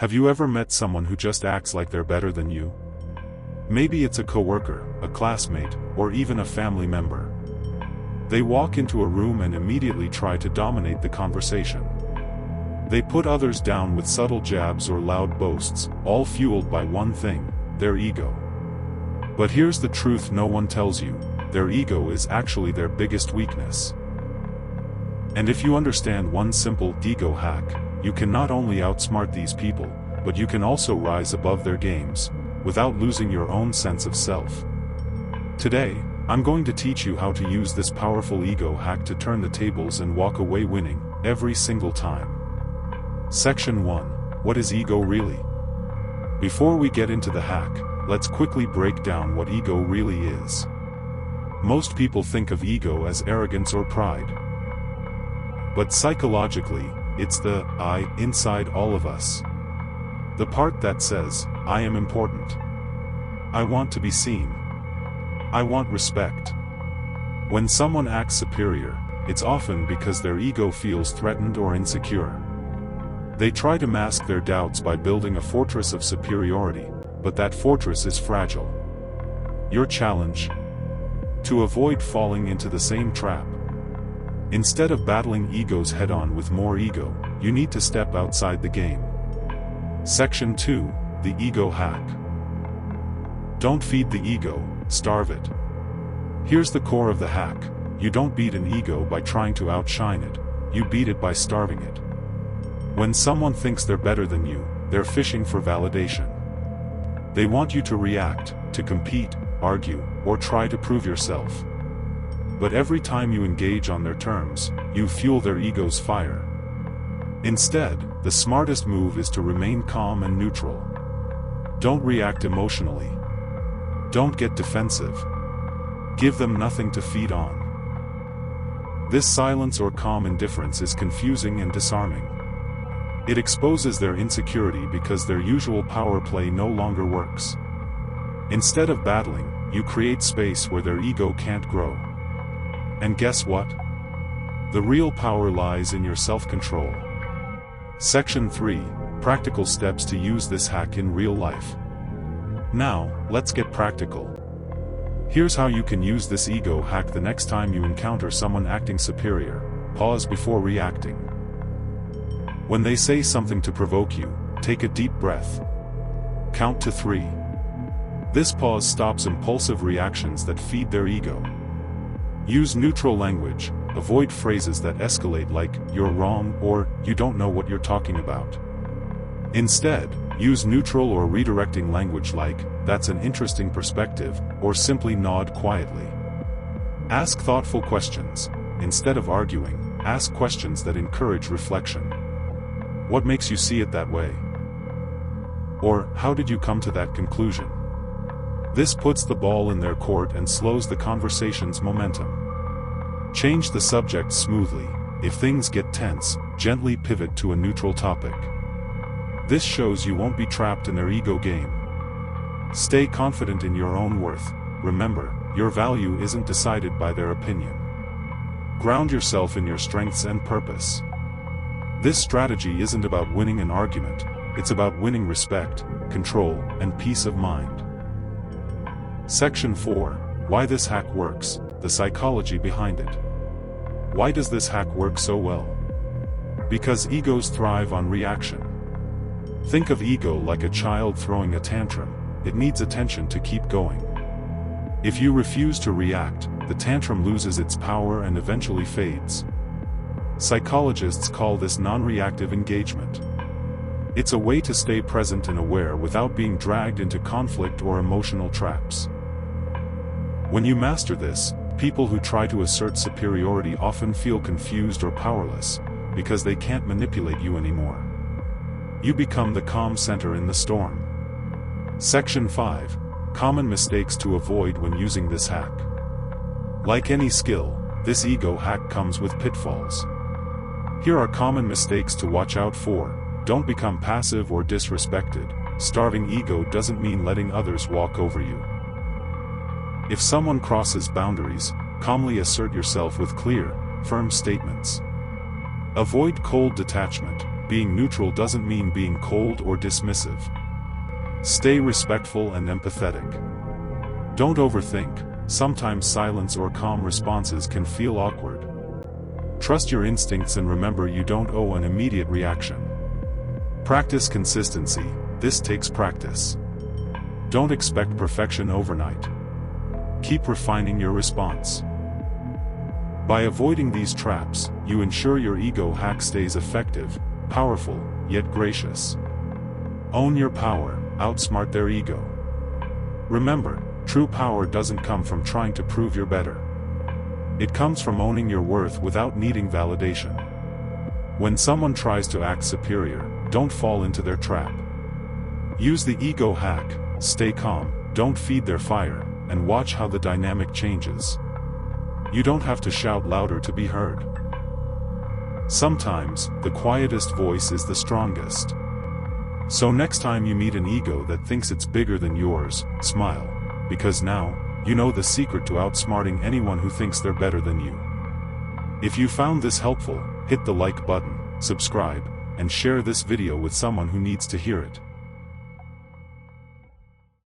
Have you ever met someone who just acts like they're better than you? Maybe it's a coworker, a classmate, or even a family member. They walk into a room and immediately try to dominate the conversation. They put others down with subtle jabs or loud boasts, all fueled by one thing: their ego. But here's the truth no one tells you: their ego is actually their biggest weakness. And if you understand one simple ego hack, you can not only outsmart these people, but you can also rise above their games, without losing your own sense of self. Today, I'm going to teach you how to use this powerful ego hack to turn the tables and walk away winning, every single time. Section 1. What is ego really? Before we get into the hack, let's quickly break down what ego really is. Most people think of ego as arrogance or pride. But psychologically, it's the I inside all of us. The part that says, I am important. I want to be seen. I want respect. When someone acts superior, it's often because their ego feels threatened or insecure. They try to mask their doubts by building a fortress of superiority, but that fortress is fragile. Your challenge? To avoid falling into the same trap. Instead of battling egos head-on with more ego, you need to step outside the game. Section 2. The ego hack. Don't feed the ego, starve it. Here's the core of the hack: you don't beat an ego by trying to outshine it, you beat it by starving it. When someone thinks they're better than you, they're fishing for validation. They want you to react, to compete, argue, or try to prove yourself. But every time you engage on their terms, you fuel their ego's fire. Instead, the smartest move is to remain calm and neutral. Don't react emotionally. Don't get defensive. Give them nothing to feed on. This silence or calm indifference is confusing and disarming. It exposes their insecurity because their usual power play no longer works. Instead of battling, you create space where their ego can't grow. And guess what? The real power lies in your self-control. Section 3. Practical steps to use this hack in real life. Now, let's get practical. Here's how you can use this ego hack the next time you encounter someone acting superior. Pause before reacting. When they say something to provoke you, take a deep breath. Count to 3. This pause stops impulsive reactions that feed their ego. Use neutral language. Avoid phrases that escalate like, "You're wrong," or "You don't know what you're talking about." Instead, use neutral or redirecting language like, "That's an interesting perspective," or simply nod quietly. Ask thoughtful questions. Instead of arguing, ask questions that encourage reflection. What makes you see it that way? Or, how did you come to that conclusion? This puts the ball in their court and slows the conversation's momentum. Change the subject smoothly. If things get tense, gently pivot to a neutral topic. This shows you won't be trapped in their ego game. Stay confident in your own worth. Remember, your value isn't decided by their opinion. Ground yourself in your strengths and purpose. This strategy isn't about winning an argument, it's about winning respect, control, and peace of mind. Section 4. Why this hack works, the psychology behind it. Why does this hack work so well? Because egos thrive on reaction. Think of ego like a child throwing a tantrum. It needs attention to keep going. If you refuse to react, the tantrum loses its power and eventually fades. Psychologists call this non-reactive engagement. It's a way to stay present and aware without being dragged into conflict or emotional traps. When you master this, people who try to assert superiority often feel confused or powerless, because they can't manipulate you anymore. You become the calm center in the storm. Section 5. Common mistakes to avoid when using this hack. Like any skill, this ego hack comes with pitfalls. Here are common mistakes to watch out for. Don't become passive or disrespected. Starving ego doesn't mean letting others walk over you. If someone crosses boundaries, calmly assert yourself with clear, firm statements. Avoid cold detachment. being neutral doesn't mean being cold or dismissive. Stay respectful and empathetic. Don't overthink. Sometimes silence or calm responses can feel awkward. Trust your instincts and remember you don't owe an immediate reaction. Practice consistency. This takes practice. Don't expect perfection overnight. Keep refining your response. By avoiding these traps, you ensure your ego hack stays effective, powerful, yet gracious. Own your power, outsmart their ego. Remember, true power doesn't come from trying to prove you're better. It comes from owning your worth without needing validation. When someone tries to act superior, don't fall into their trap. Use the ego hack, stay calm, don't feed their fire, and watch how the dynamic changes. You don't have to shout louder to be heard. Sometimes, the quietest voice is the strongest. So next time you meet an ego that thinks it's bigger than yours, smile, because now, you know the secret to outsmarting anyone who thinks they're better than you. If you found this helpful, hit the like button, subscribe, and share this video with someone who needs to hear it.